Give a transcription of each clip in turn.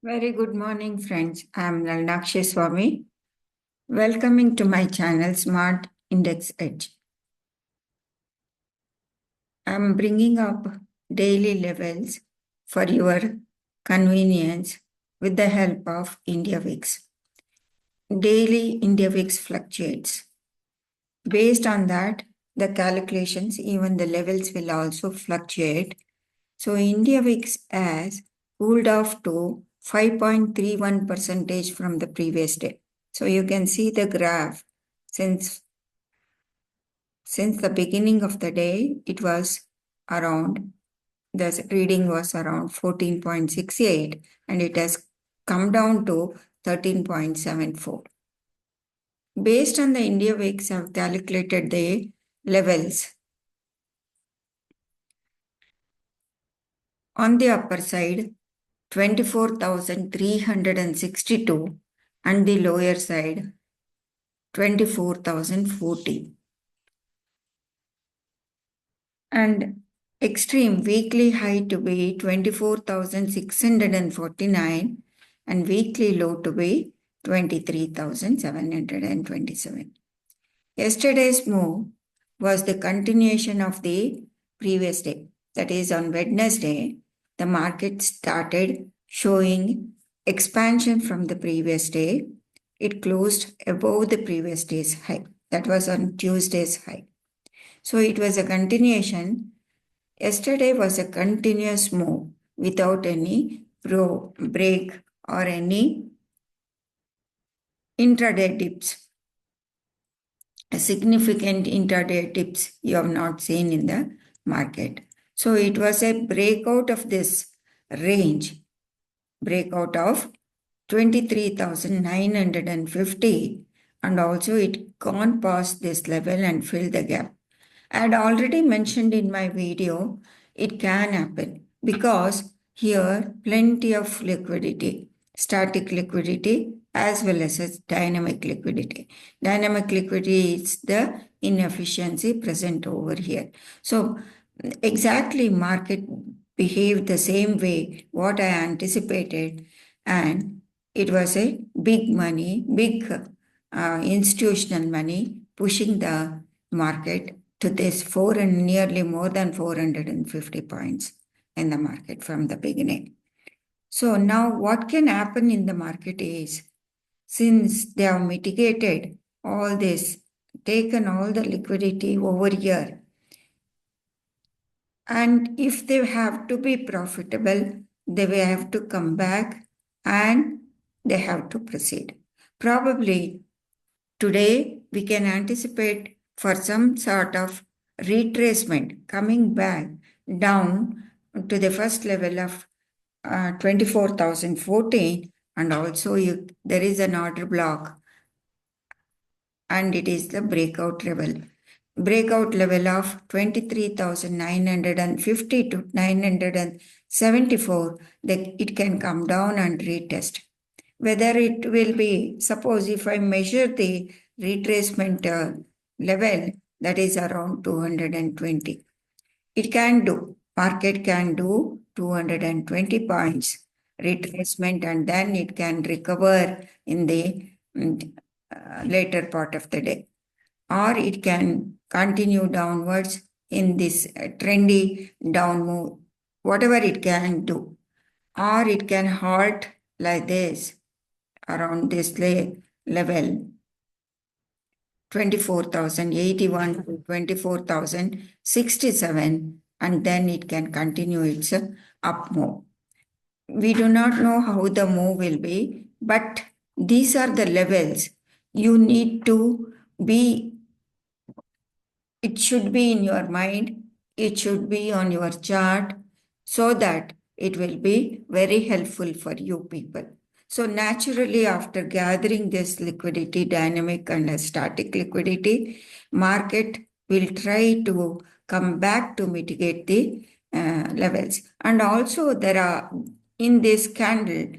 Very good morning, friends. I am Nalnakshi Swami. Welcoming to my channel, Smart Index Edge. I am bringing up daily levels for your convenience with the help of India VIX. Daily India VIX fluctuates. Based on that, the calculations, even the levels will also fluctuate. So India VIX has cooled off to 5.31% from the previous day. So you can see the graph since the beginning of the day, it was around, the reading was around 14.68 and it has come down to 13.74. Based on the India VIX, I have calculated the levels. On the upper side, 24,362 and the lower side, 24,040. And extreme weekly high to be 24,649 and weekly low to be 23,727. Yesterday's move was the continuation of the previous day. That is, on Wednesday, the market started showing expansion from the previous day. It closed above the previous day's high. That was on Tuesday's high. So it was a continuation. Yesterday was a continuous move without any break or any intraday dips. A significant intraday dips you have not seen in the market. So it was a breakout of this range, breakout of 23,950, and also it gone past this level and filled the gap. I had already mentioned in my video, it can happen because here plenty of liquidity, static liquidity as well as dynamic liquidity. Dynamic liquidity is the inefficiency present over here. So exactly market behaved the same way what I anticipated, and it was a big money, big institutional money pushing the market to this nearly more than 450 points in the market from the beginning. So now what can happen in the market is, since they have mitigated all this, taken all the liquidity over here, and if they have to be profitable, they will have to come back and they have to proceed. Probably today we can anticipate for some sort of retracement coming back down to the first level of 24,014, and also there is an order block and it is the breakout level of 23,950 to 974, that it can come down and retest. Whether it will be, suppose if I measure the retracement level, that is around 220. It can do, market can do 220 points retracement, and then it can recover in the later part of the day. Or it can continue downwards in this trendy down move, whatever it can do. Or it can halt like this around this level, 24,081 to 24,067, and then it can continue its up move. We do not know how the move will be, but these are the levels you need to be. It should be in your mind, it should be on your chart, so that it will be very helpful for you people. So naturally, after gathering this liquidity, dynamic and static liquidity, market will try to come back to mitigate the levels. And also there are, in this candle,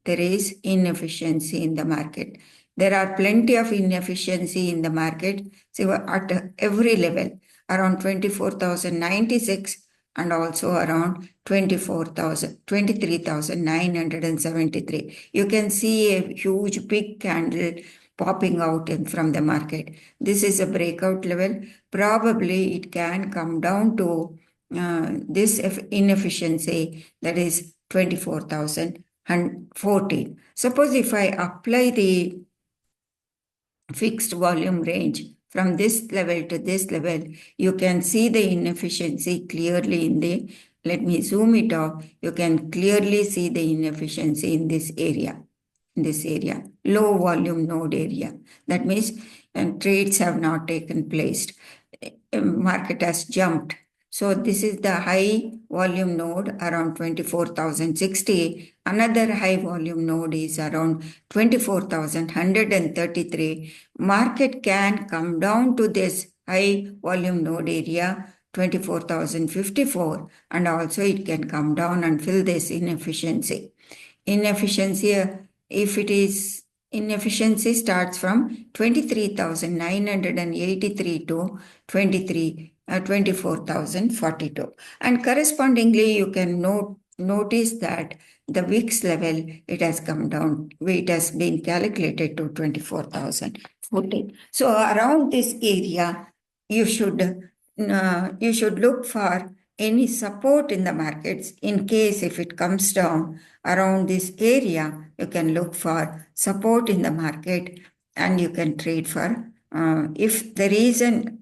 there is inefficiency in the market. There are plenty of inefficiency in the market. So at every level, around 24,096, and also around 23,973. You can see a huge big candle popping out from the market. This is a breakout level. Probably it can come down to this inefficiency, that is 24,014. Suppose if I apply the fixed volume range from this level to this level, you can see the inefficiency clearly in the, let me zoom it out, you can clearly see the inefficiency in this area, low volume node area. That means trades have not taken place. Market has jumped. So this is the high volume node around 24,060. Another high volume node is around 24,133. Market can come down to this high volume node area 24,054, and also it can come down and fill this inefficiency. If it is inefficiency starts from 23,983 to 24,042. And correspondingly, you can notice that the VIX level, it has come down. It has been calculated to 24,014. So around this area, you should look for any support in the markets. In case if it comes down around this area, you can look for support in the market and you can trade for. If there is an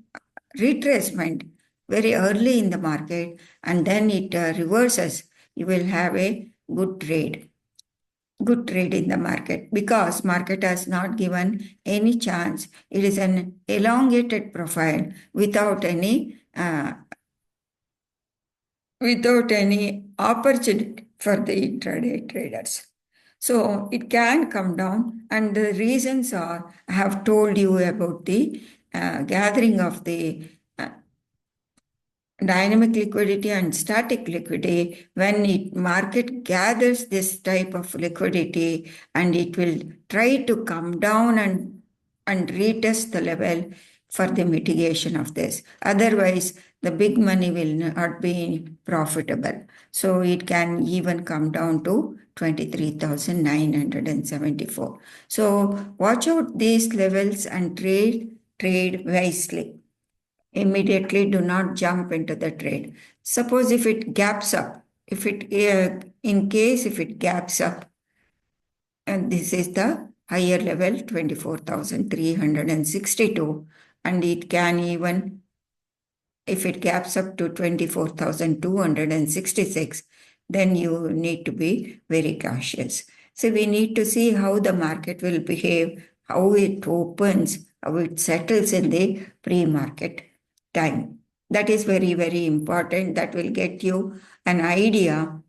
retracement very early in the market and then it reverses, you will have a good trade in the market, because market has not given any chance. It is an elongated profile without any opportunity for the intraday traders. So it can come down, and the reasons are, I have told you about the gathering of the dynamic liquidity and static liquidity. When market gathers this type of liquidity, and it will try to come down and retest the level for the mitigation of this. Otherwise, the big money will not be profitable. So it can even come down to 23,974. So watch out these levels and trade wisely. Immediately do not jump into the trade. Suppose if it gaps up, in case if it gaps up, and this is the higher level 24,362, and it can even, if it gaps up to 24,266, then you need to be very cautious. So we need to see how the market will behave, how it opens, how it settles in the pre-market time. That is very, very important. That will get you an idea.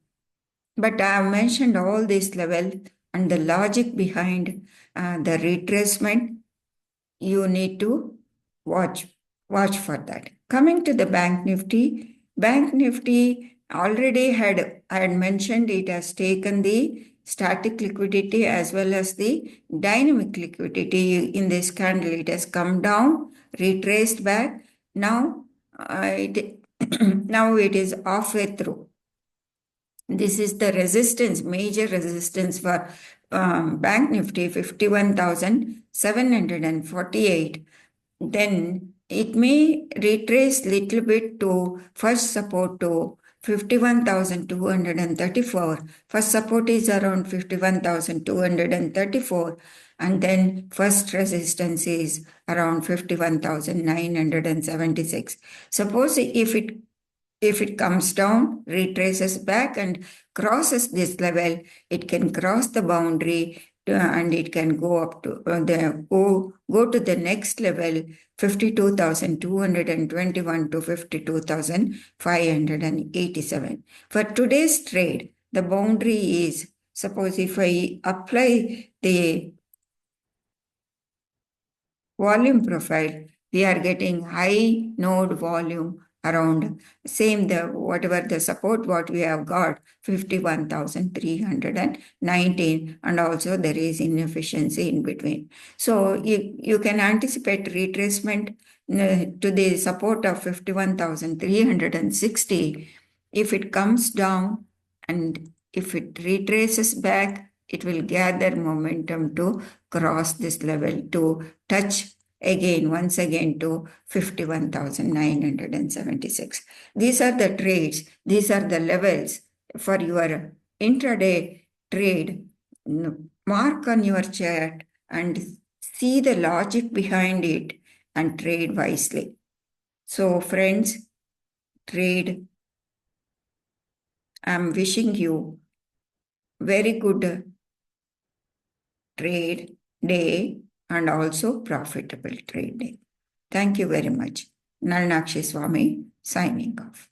But I have mentioned all this level and the logic behind the retracement. You need to watch for that. Coming to the Bank Nifty already I had mentioned it has taken the static liquidity as well as the dynamic liquidity in this candle. It has come down, retraced back. Now now it is halfway through. This is the resistance, major resistance for Bank Nifty, 51,748. Then it may retrace little bit to first support to 51,234. First support is around 51,234, and then first resistance is around 51,976. Suppose if it comes down, retraces back and crosses this level, it can cross the boundary and it can go up to go to the next level, 52,221 to 52,587. For today's trade, the boundary is, suppose if I apply the volume profile, we are getting high node volume around whatever the support what we have got, 51,319, and also there is inefficiency in between. So you can anticipate retracement to the support of 51,360. If it comes down and if it retraces back, it will gather momentum to cross this level to touch once again to 51,976. These are the trades, these are the levels for your intraday trade. Mark on your chart and see the logic behind it and trade wisely. So, friends, trade. I'm wishing you very good trade day and also profitable trade day. Thank you very much. Nalnakshi Swami signing off.